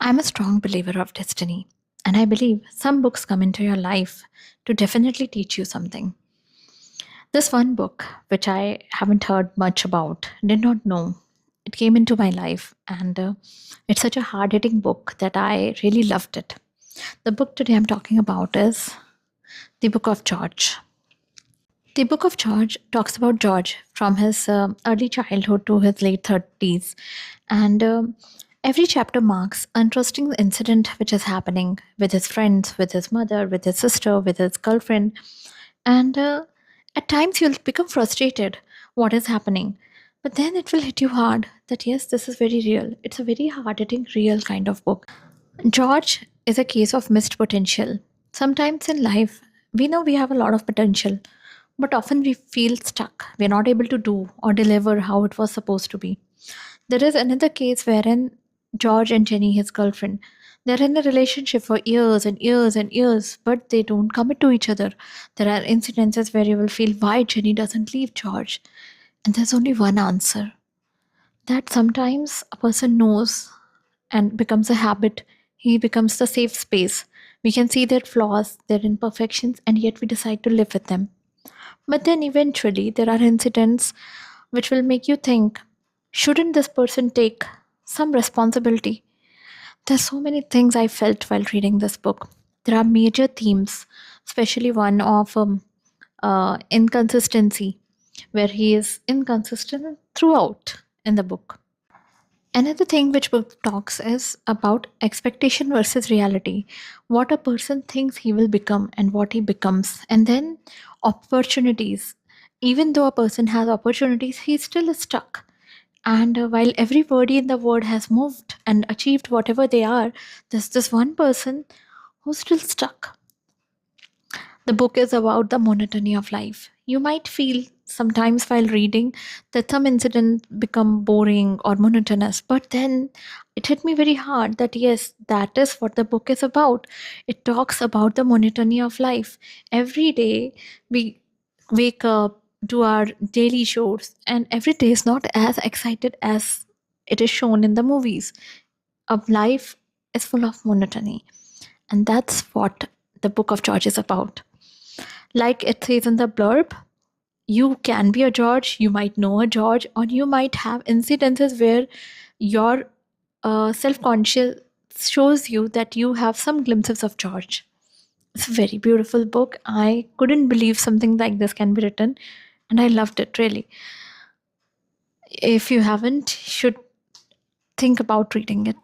I'm a strong believer of destiny, and I believe some books come into your life to definitely teach you something. This one book, which I haven't heard much about, did not know, it came into my life, and it's such a hard hitting book that I really loved it. The book today I'm talking about is The Book of George. The Book of George talks about George from his early childhood to his late 30s. And every chapter marks an interesting incident which is happening with his friends, with his mother, with his sister, with his girlfriend. And at times you'll become frustrated what is happening. But then it will hit you hard that yes, this is very real. It's a very hard hitting, real kind of book. George is a case of missed potential. Sometimes in life, we know we have a lot of potential, but often we feel stuck. We're not able to do or deliver how it was supposed to be. There is another case wherein George and Jenny, his girlfriend, they're in a relationship for years and years and years, but they don't commit to each other. There are incidences where you will feel why Jenny doesn't leave George. And there's only one answer that sometimes a person knows and becomes a habit. He becomes the safe space. We can see their flaws, their imperfections, and yet we decide to live with them. But then eventually, there are incidents which will make you think shouldn't this person take some responsibility? There's so many things I felt while reading this book. There are major themes, especially one of inconsistency, where he is inconsistent throughout in the book. Another thing which book talks is about expectation versus reality. What a person thinks he will become and what he becomes. And then opportunities. Even though a person has opportunities, he still is stuck. And while everybody in the world has moved and achieved whatever they are, there's this one person who's still stuck. The book is about the monotony of life. You might feel sometimes while reading that some incidents become boring or monotonous, but then it hit me very hard that yes, that is what the book is about. It talks about the monotony of life. Every day we wake up, do our daily chores, and every day is not as excited as it is shown in the movies. Of life is full of monotony, and that's what the book of George is about. Like it says in the blurb, you can be a George, you might know a George, or you might have incidences where your self conscious shows you that you have some glimpses of George. It's a very beautiful book. I couldn't believe something like this can be written, and I loved it really. If you haven't, you should think about reading it.